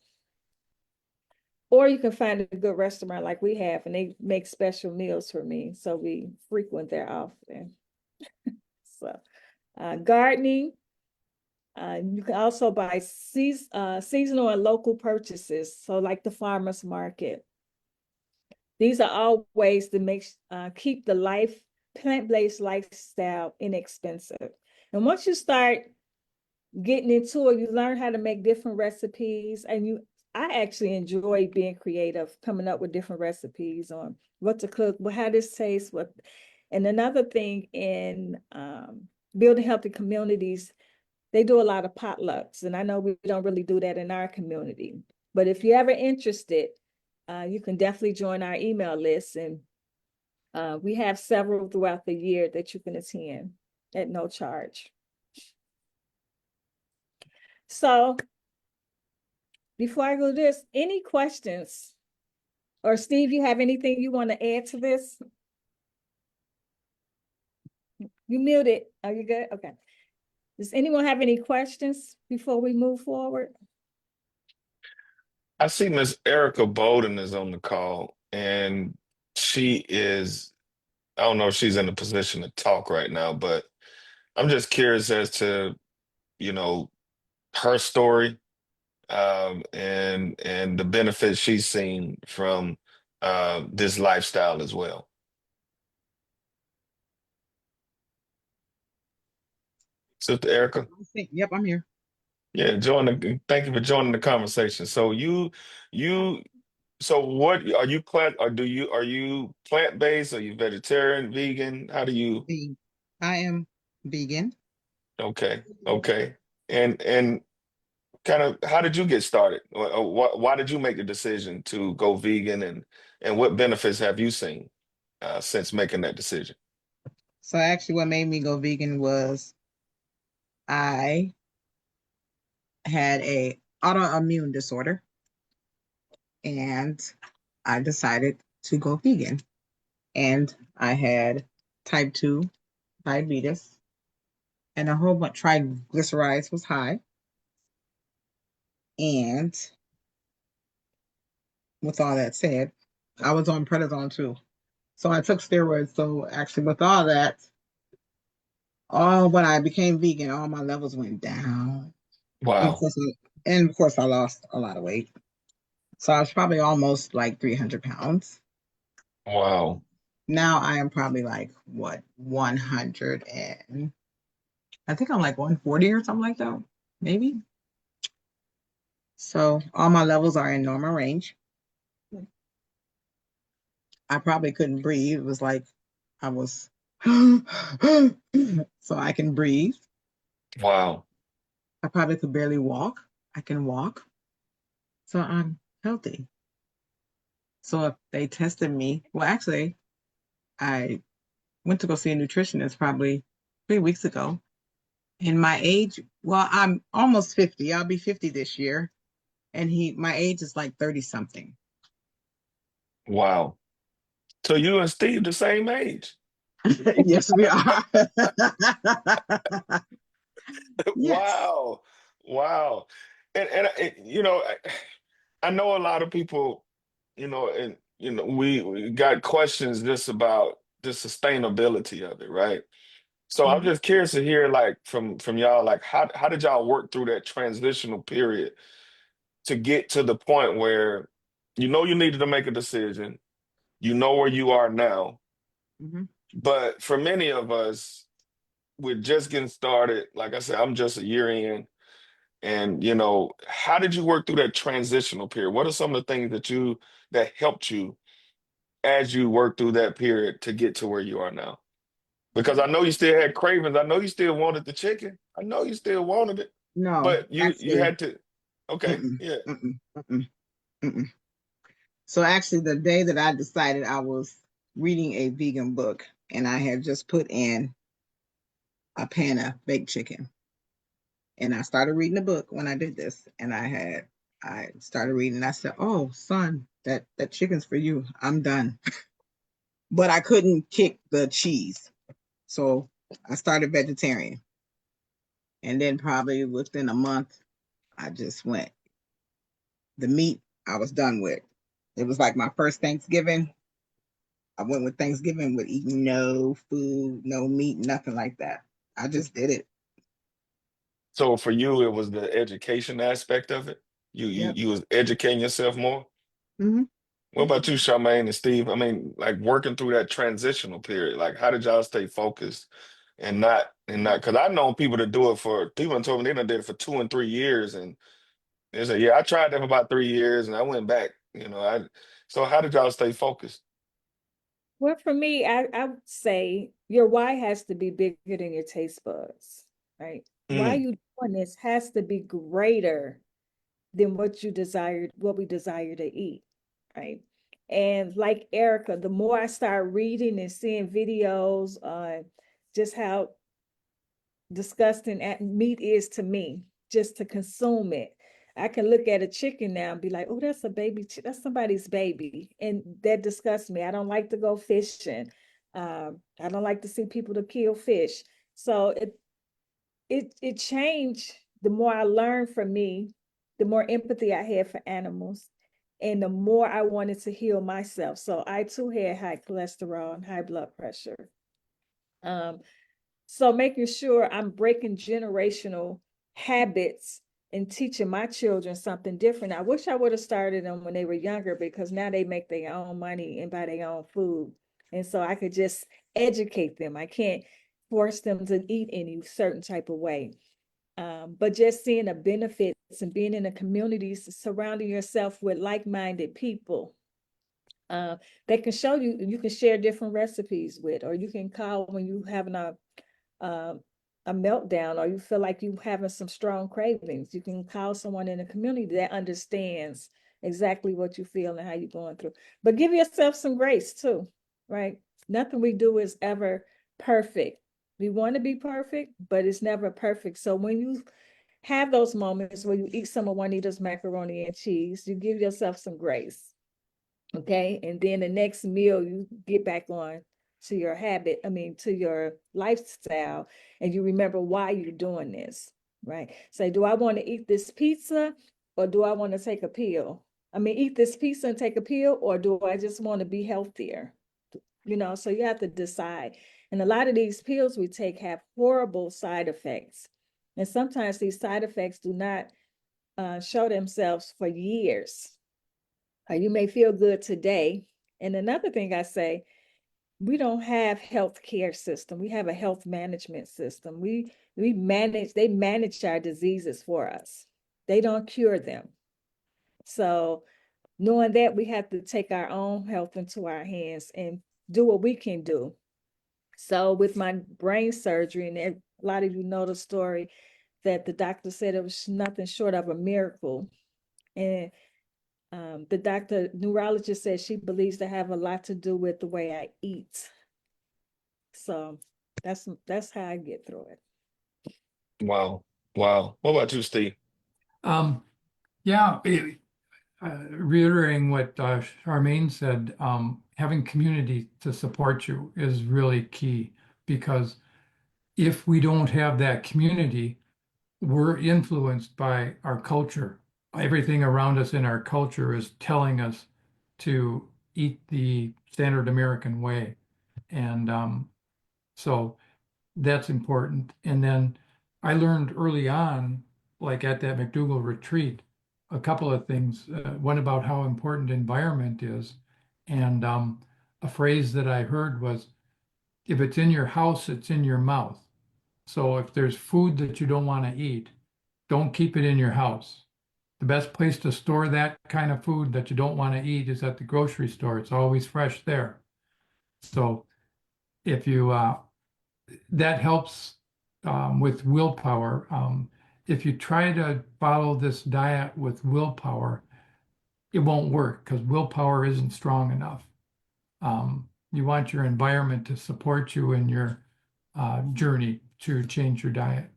Or you can find a good restaurant like we have, and they make special meals for me. So we frequent there often. So gardening, you can also buy seasonal and local purchases. So like the farmer's market. These are all ways to make keep the plant-based lifestyle inexpensive. And once you start getting into it, you learn how to make different recipes, and I actually enjoy being creative, coming up with different recipes on what to cook, how this tastes, what. And another thing in building healthy communities, they do a lot of potlucks, and I know we don't really do that in our community. But if you're ever interested, you can definitely join our email list, and we have several throughout the year that you can attend at no charge. So before I go to this, any questions? Or Steve, you have anything you want to add to this? You muted. Are you good? Okay. Does anyone have any questions before we move forward? I see Miss Erica Bowden is on the call, and she is, I don't know if she's in a position to talk right now, but I'm just curious as to, you know, her story, and the benefits she's seen from this lifestyle as well. Sister Erica, Yep, I'm here. yeah, thank you for joining the conversation. So you so what are you are you plant-based? Are you vegetarian, vegan? How do you? The I am vegan. Okay, okay. And kind of how did you get started? Why did you make the decision to go vegan, and what benefits have you seen since making that decision? So actually what made me go vegan was I had a autoimmune disorder and I decided to go vegan. And I had type 2 diabetes and a whole bunch triglycerides was high. And with all that said, I was on prednisone too. So I took steroids. So actually with all that, when I became vegan, all my levels went down. And of Wow. course, and of course, I lost a lot of weight. So I was probably almost like 300 pounds. Wow. Now I am probably like, what, 100 and I think I'm like 140 or something like that, maybe. So all my levels are in normal range. I probably couldn't breathe. It was like I was, so I can breathe. Wow. I probably could barely walk. I can walk. So I'm healthy. So if they tested me, well, actually, I went to go see a nutritionist probably 3 weeks ago. And my age, well, I'm almost 50. I'll be 50 this year. And my age is like 30 something. Wow. So you and Steve the same age. Yes, we are. Yes. Wow. Wow. And you know, I know a lot of people, and we got questions just about the sustainability of it, right? So I'm Mhm. just curious to hear like from y'all, like how did y'all work through that transitional period to get to the point where you needed to make a decision, you know where you are now, Mhm. but for many of us, we're just getting started. Like I said, I'm just a year in. And how did you work through that transitional period? What are some of the things that helped you as you work through that period to get to where you are now? Because I know you still had cravings. I know you still wanted the chicken. I know you still wanted it, No, but you actually, had to. Okay, mm-mm, yeah. mm-mm, mm-mm, mm-mm. So actually, the day that I decided, I was reading a vegan book, and I had just put in a pan of baked chicken. And I started reading the book when I did this, and I started reading, and I said, "Oh, son, that chicken's for you. I'm done." But I couldn't kick the cheese, so I started vegetarian. And then probably within a month, I just went. The meat I was done with. It was like my first Thanksgiving. I went with Thanksgiving with eating no food, no meat, nothing like that. I just did it. So for you, it was the education aspect of it. Yep. You was educating yourself more. Hmm. What about you, Charmaine and Steve? I mean, like working through that transitional period. Like, how did y'all stay focused and not? Because I know people that do it for. People told me they done did it for 2 and 3 years, and they said, "Yeah, I tried that for about 3 years, and I went back." I. So how did y'all stay focused? Well, for me, I would say your why has to be bigger than your taste buds, right? Why Mm. you doing this has to be greater than what you desired, what we desire to eat, right? And like Erica, the more I start reading and seeing videos on just how disgusting meat is to me, just to consume it. I can look at a chicken now and be like, oh, that's a baby, that's somebody's baby. And that disgusts me. I don't like to go fishing. I don't like to see people to kill fish. So it changed. The more I learned from me, the more empathy I had for animals, and the more I wanted to heal myself. So I too had high cholesterol and high blood pressure. Um, so making sure I'm breaking generational habits and teaching my children something different. I wish I would have started them when they were younger, because now they make their own money and buy their own food. And so I could just educate them. I can't force them to eat any certain type of way. But just seeing the benefits and being in a community, surrounding yourself with like-minded people, uh, that can show you, you can share different recipes with, or you can call when you having um, a meltdown, or you feel like you having some strong cravings. You can call someone in the community that understands exactly what you feel and how you're going through. But give yourself some grace too, right? Nothing we do is ever perfect. We want to be perfect, but it's never perfect. So when you have those moments where you eat some of Juanita's macaroni and cheese, you give yourself some grace. Okay. And then the next meal, you get back on to your habit, to your lifestyle, and you remember why you're doing this, right? Say, do I want to eat this pizza, or do I want to take a pill? Eat this pizza and take a pill, or do I just want to be healthier? So you have to decide. And a lot of these pills we take have horrible side effects. And sometimes these side effects do not show themselves for years. You may feel good today. And another thing I say, we don't have health care system. We have a health management system. They manage our diseases for us. They don't cure them. So knowing that, we have to take our own health into our hands and do what we can do. So with my brain surgery, and a lot of you know the story, that the doctor said it was nothing short of a miracle. And the neurologist says she believes to have a lot to do with the way I eat. So that's how I get through it. Wow, wow. What about you, Steve? Um, yeah, reiterating what Charmaine said, having community to support you is really key, because if we don't have that community, we're influenced by our culture. Everything around us in our culture is telling us to eat the standard American way. And so that's important. And then I learned early on, like at that McDougall retreat, a couple of things. One about how important environment is. And a phrase that I heard was, if it's in your house, it's in your mouth. So if there's food that you don't want to eat, don't keep it in your house. the best place to store that kind of food that you don't want to eat is at the grocery store. It's always fresh there. So if you that helps with willpower. If you try to follow this diet with willpower, it won't work because willpower isn't strong enough. You want your environment to support you in your journey to change your diet.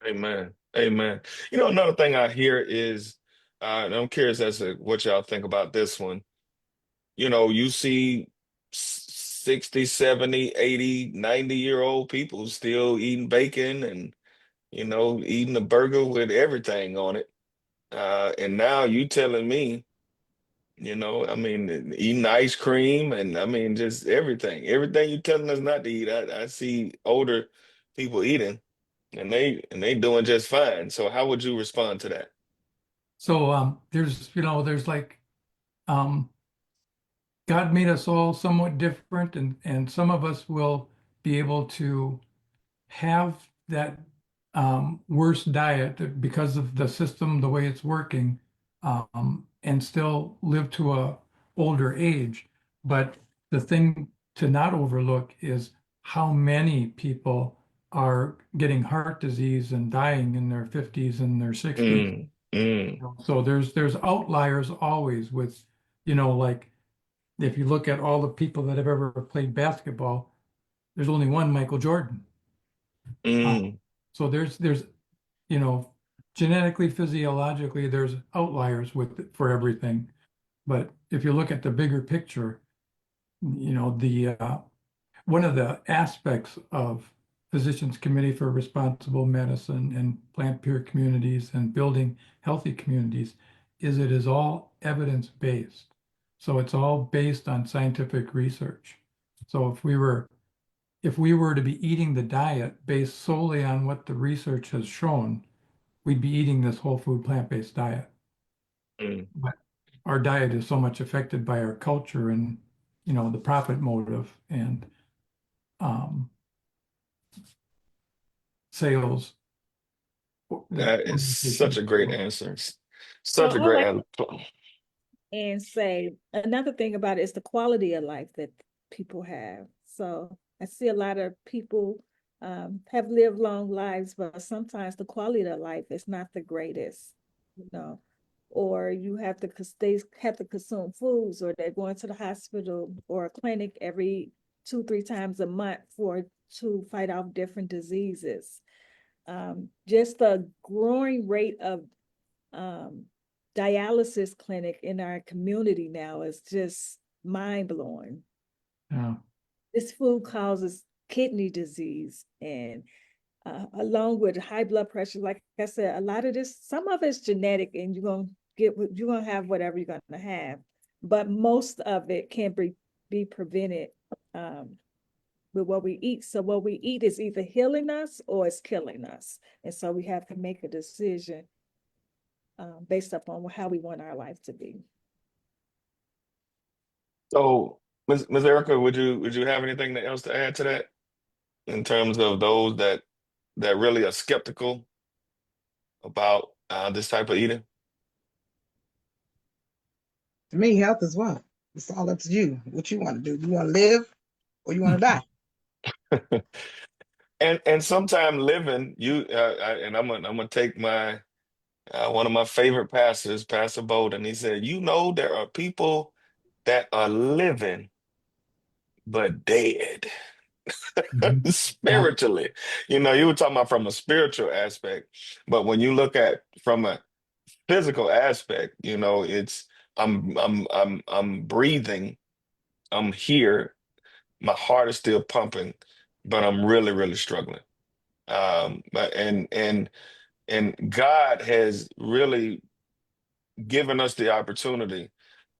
Amen. Amen. You know, another thing I hear is, and I'm curious as to what y'all think about this one. You know, you see 60, 70, 80, 90-year-old people still eating bacon and, you know, eating a burger with everything on it. And now you telling me, you know, I mean, eating ice cream and I mean, just everything. Everything you telling us not to eat, I see older people eating and they doing just fine. So how would you respond to that? So there's like um, God made us all somewhat different, and some of us will be able to have that worse diet because of the system, the way it's working, and still live to a older age. But the thing to not overlook is how many people are getting heart disease and dying in their 50s and their 60s. Mm, mm, So there's outliers always with, like if you look at all the people that have ever played basketball, there's only one Michael Jordan. Uh, mm. so there's you know genetically, physiologically, there's outliers for everything. But if you look at the bigger picture, the one of the aspects of Physicians Committee for Responsible Medicine and Plant Pure Communities and building healthy communities is it is all evidence-based. So it's all based on scientific research. So if we were to be eating the diet based solely on what the research has shown, we'd be eating this whole food plant-based diet. Mm. But our diet is so much affected by our culture and, the profit motive and um, sales That is such orientation. a great answer. So Such a I great like answer. and say another thing about it is the quality of life that people have. So I see a lot of people have lived long lives, but sometimes the quality of life is not the greatest, you know, or you have to, because they have to consume foods, or they're going to the hospital or a clinic every 2, 3 times a month to fight off different diseases. Just the growing rate of um, dialysis clinic in our community now is just mind blowing. Yeah. This food causes kidney disease and along with high blood pressure, like I said, a lot of this, some of it's genetic and you're gonna have whatever you're gonna have, but most of it can be prevented with what we eat. So what we eat is either healing us or it's killing us. And so we have to make a decision based upon how we want our life to be. So, Ms. Erica, would you have anything else to add to that in terms of those that really are skeptical about this type of eating? To me, health is what? It's all up to you. What you want to do. You want to live or you want to die? And sometime living, and I'm gonna take my one of my favorite pastors, Pastor Bowden. He said, you know, there are people that are living but dead Mhm. Yeah. spiritually. You know, you were talking about from a spiritual aspect, but when you look at from a physical aspect, you know, it's I'm breathing, I'm here, my heart is still pumping, but I'm really, really struggling. But and God has really given us the opportunity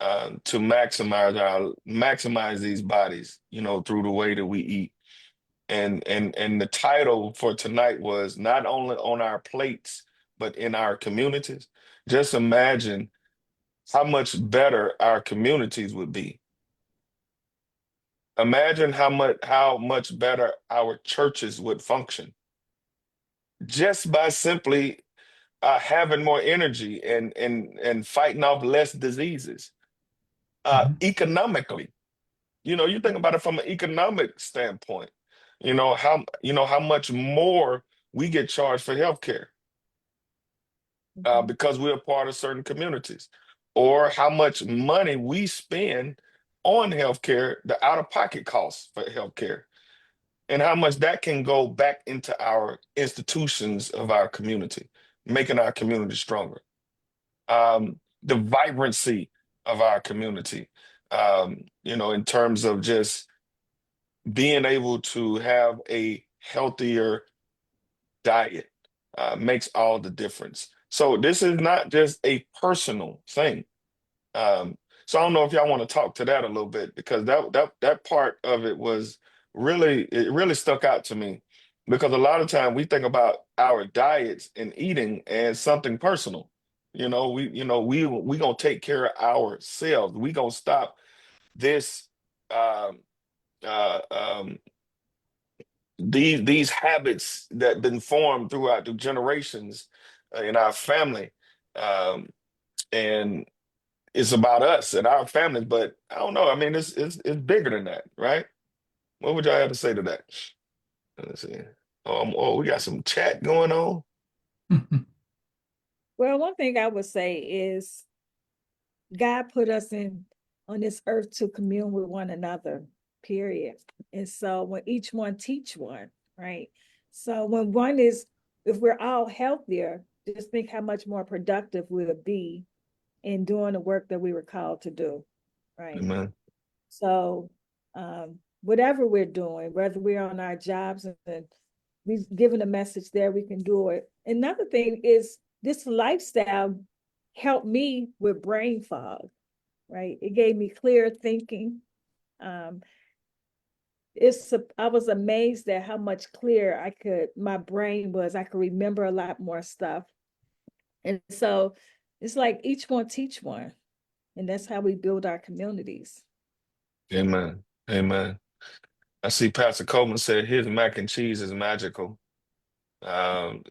to maximize these bodies, you know, through the way that we eat. And the title for tonight was not only on our plates, but in our communities. Just imagine how much better our communities would be. Imagine how much better our churches would function just by simply having more energy and fighting off less diseases. Economically, you think about it from an economic standpoint. How much more we get charged for healthcare because we're a part of certain communities, or how much money we spend on healthcare, the out-of-pocket costs for healthcare, and how much that can go back into our institutions of our community, making our community stronger. The vibrancy of our community, in terms of just being able to have a healthier diet, makes all the difference. So this is not just a personal thing. So I don't know if y'all want to talk to that a little bit, because that part of it really stuck out to me, because a lot of time we think about our diets and eating as something personal. We gonna take care of ourselves. We gonna stop this um, uh, um, these habits that been formed throughout the generations in our family, um, and it's about us and our families. But I don't know. I mean, it's bigger than that, right? What would y'all have to say to that? Let's see. We got some chat going on. Well, one thing I would say is God put us on this earth to commune with one another, period. And so when each one teach one, right? So when if we're all healthier, just think how much more productive we'll be in doing the work that we were called to do, right? Amen. So whatever we're doing, whether we're on our jobs and we've given a message there, we can do it. Another thing is this lifestyle helped me with brain fog, right? It gave me clear thinking. I was amazed at how much clearer my brain was. I could remember a lot more stuff. And so it's like each one teach one. And that's how we build our communities. Amen. Amen. I see Pastor Coleman said his mac and cheese is magical. Um,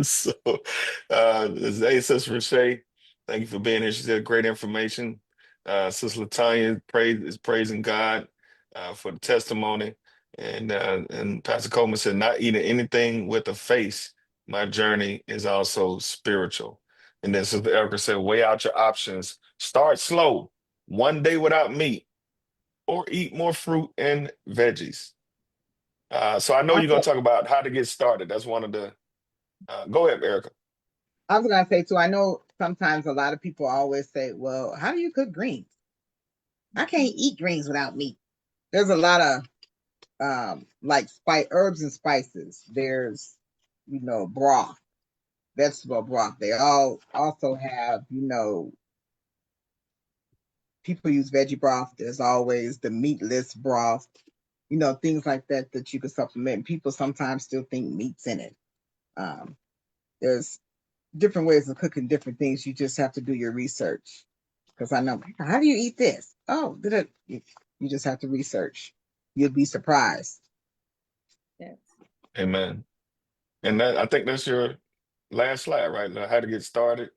so, hey, Sister Rashay, thank you for being here. She said great information. Sister Latanya is praising God for the testimony, and Pastor Coleman said, not eating anything with a face. My journey is also spiritual. And then Sister Erica said, weigh out your options. Start slow, one day without meat, or eat more fruit and veggies. So I know you're going to talk about how to get started. That's one of the go ahead, Erica. I was gonna say too, I know sometimes a lot of people always say, well, how do you cook greens? I can't eat greens without meat. There's a lot of like herbs and spices. There's, broth, vegetable broth. They all also have, people use veggie broth. There's always the meatless broth, things like that that you could supplement. People sometimes still think meat's in it. There's different ways of cooking different things. You just have to do your research. Because I know, how do you eat this? Oh, you just have to research. You'll be surprised. Yes. Amen. And I think that's your last slide, right? How to get started.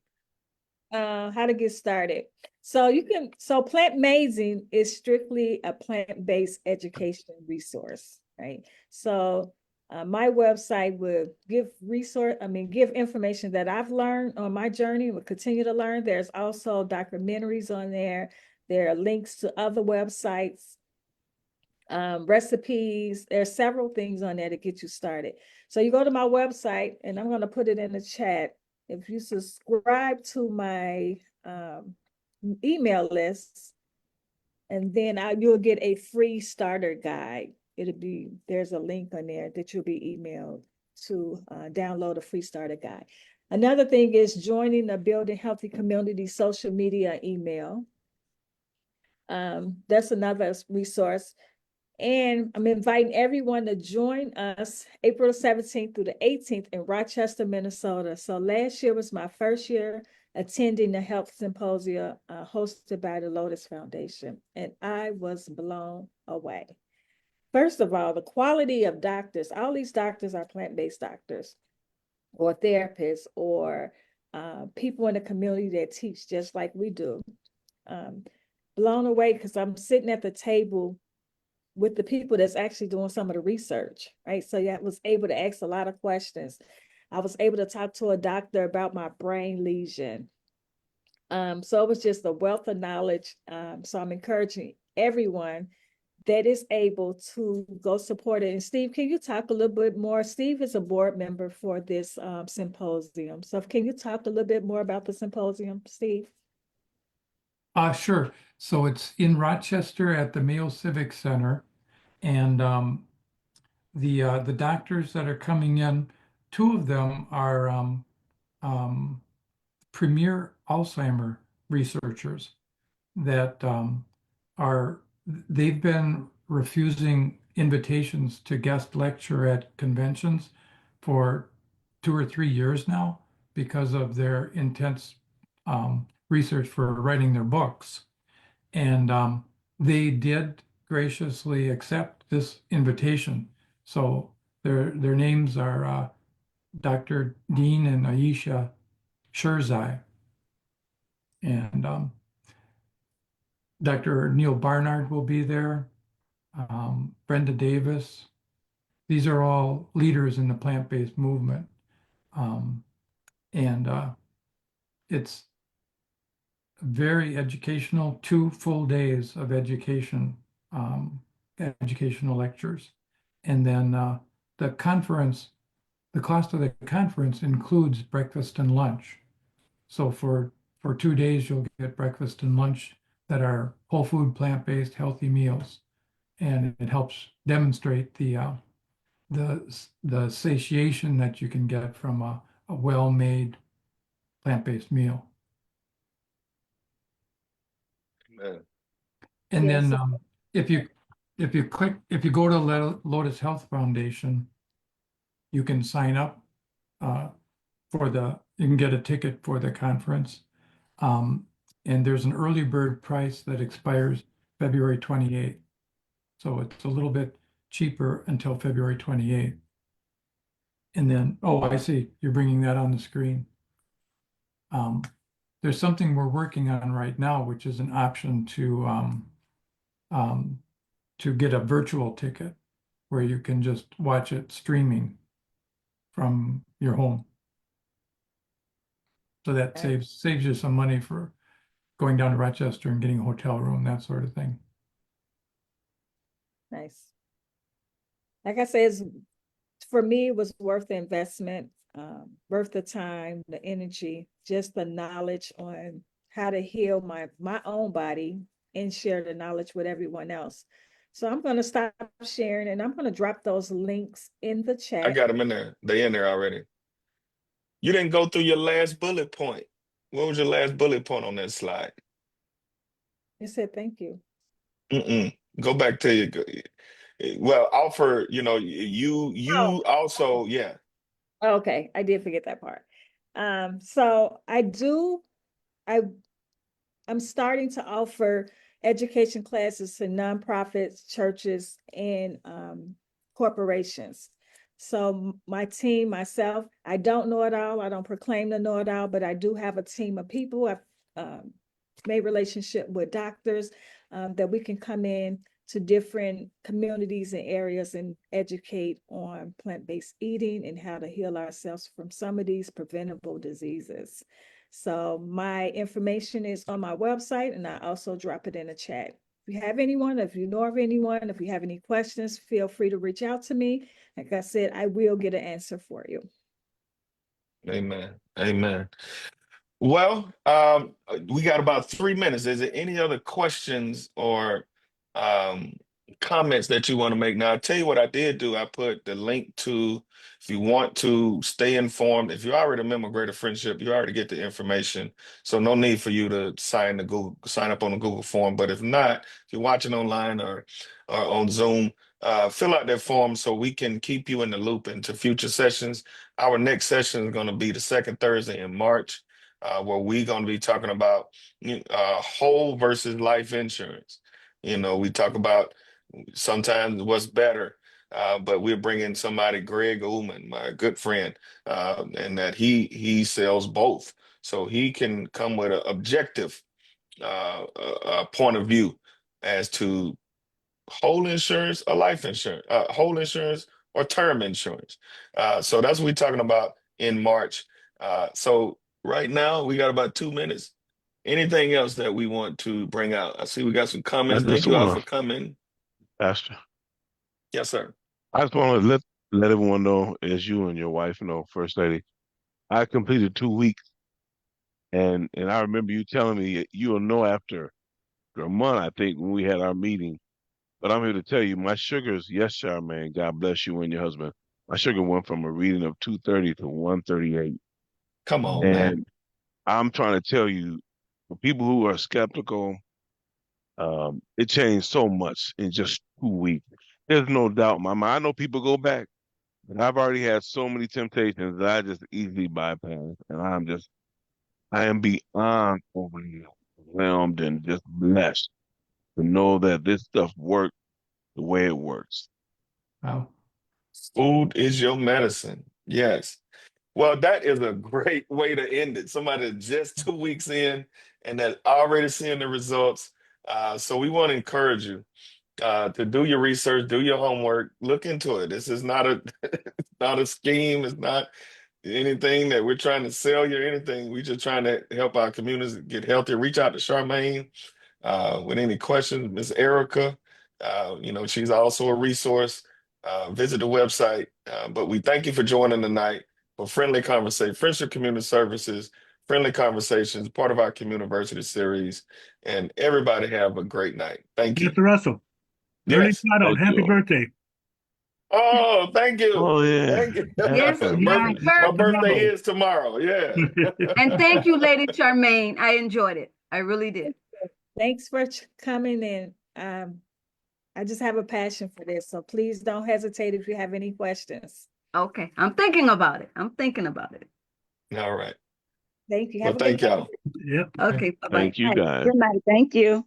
How to get started. So Plant Mazing is strictly a plant-based education resource, right? So my website would give information that I've learned on my journey, will continue to learn. There's also documentaries on there. There are links to other websites, recipes. There's several things on there to get you started. So you go to my website, and I'm going to put it in the chat. If you subscribe to my email list, and then you'll get a free starter guide. There's a link on there that you'll be emailed to download a free starter guide. Another thing is joining the Building Healthy Community social media email. That's another resource. And I'm inviting everyone to join us April 17th through the 18th in Rochester, Minnesota. So last year was my first year attending the health symposia hosted by the Lotus Foundation, and I was blown away. First of all, the quality of doctors. All these doctors are plant-based doctors. or therapists or people in the community that teach just like we do. Blown away because I'm sitting at the table with the people that's actually doing some of the research, right? So yeah, I was able to ask a lot of questions. I was able to talk to a doctor about my brain lesion. So it was just a wealth of knowledge. So I'm encouraging everyone that is able to go support it. And Steve, can you talk a little bit more? Steve is a board member for this symposium. So can you talk a little bit more about the symposium, Steve? Sure. So it's in Rochester at the Mayo Civic Center, and the doctors that are coming in, two of them are um, premier Alzheimer researchers that are they've been refusing invitations to guest lecture at conventions for 2 or 3 years now because of their intense research for writing their books. And they did graciously accept this invitation. So their names are Dr. Dean and Aisha Sherzai. And Dr. Neil Barnard will be there, Brenda Davis. These are all leaders in the plant-based movement. And it's very educational, 2 full days of educational lectures. And then the cost of the conference includes breakfast and lunch. So for 2 days, you'll get breakfast and lunch that are whole food, plant-based, healthy meals. And it helps demonstrate the satiation that you can get from a well-made plant-based meal. Man. And Yes. then if you go to Lotus Health Foundation, you can sign up you can get a ticket for the conference. And there's an early bird price that expires February 28th. So it's a little bit cheaper until February 28th. And then, oh, I see, you're bringing that on the screen. There's something we're working on right now, which is an option to get a virtual ticket where you can just watch it streaming from your home. So that saves you some money for going down to Rochester and getting a hotel room, that sort of thing. Nice. Like I said, for me, it was worth the investment, worth the time, the energy, just the knowledge on how to heal my own body and share the knowledge with everyone else. So I'm going to stop sharing and I'm going to drop those links in the I chat. got them in there. They in there already. You didn't go through your last bullet point. What was your last bullet point on that slide? It said, thank you. Go back to your, well, offer, you also, yeah. Okay, I did forget that part. So I'm starting to offer education classes to nonprofits, churches, and corporations. So my team, myself, I don't know it all. I don't proclaim to know it all, but I do have a team of people. I've made relationship with doctors that we can come in to different communities and areas and educate on plant-based eating and how to heal ourselves from some of these preventable diseases. So my information is on my website and I also drop it in the chat. If you have anyone, if you know of anyone, if you have any questions, feel free to reach out to me. Like I said, I will get an answer for you. Amen. Amen. Well, we got about 3 minutes. Is there any other questions or um, comments that you want to make? Now, I'll tell you what I did do. I put the link to, if you want to stay informed, if you're already a member of Greater Friendship, you already get the information. So no need for you to sign up on the Google form. But if not, if you're watching online or on Zoom, fill out that form so we can keep you in the loop into future sessions. Our next session is going to be the second Thursday in March. Where we're going to be talking about whole versus life insurance. We talk about sometimes what's better, but we're bringing somebody, Greg Ullman, my good friend, and that he sells both, so he can come with an objective point of view as to whole insurance or life insurance, whole insurance or term insurance. So that's what we're talking about in March. So right now we got about 2 minutes. Anything else that we want to bring out? I see we got some I comments. just Thank you all want for to, coming. Pastor, Yes, sir. I just want to let everyone know, as you and your wife know, First Lady, I completed 2 weeks, and I remember you telling me you'll know after a month, I think, when we had our meeting. But I'm here to tell you, my sugars, yes, Charmaine, God bless you and your husband. My sugar went from a reading of 230 to 138. Come on, Oh, man. And I'm trying to tell you, for people who are skeptical, it changed so much in just 2 weeks. There's no doubt in my mind. I know people go back, but I've already had so many temptations that I just easily bypass. And I am beyond overwhelmed and just blessed to know that this stuff works the way it works. wow. Food is your medicine. Yes. Well, that is a great way to end it. Somebody that's just 2 weeks in and that already seeing the results. So we want to encourage you to do your research, do your homework, look into it. This is not a not a scheme. It's not anything that we're trying to sell you or anything. We're just trying to help our communities get healthy. Reach out to Charmaine with any questions. Miss Erica, she's also a resource. Visit the website. But we thank you for joining tonight for Friendly Conversation, Friendship Community Services, Friendly Conversations, part of our Communiversity series. And everybody have a great night. Thank you. Mr. Russell, early Yes. shout out. Thank Happy you all. birthday. Oh, thank you. Oh, yeah. Thank you. Happy Yes, birthday. My happy birthday Tomorrow. is tomorrow. Yeah. And thank you, Lady Charmaine. I enjoyed it. I really did. Thanks for coming in. I just have a passion for this, so please don't hesitate if you have any questions. Okay. I'm thinking about it. All right. Thank you. Well, Have a good thank y'all. Yep. Okay. Bye-bye. Thank you, Right. guys. Good night. Thank you.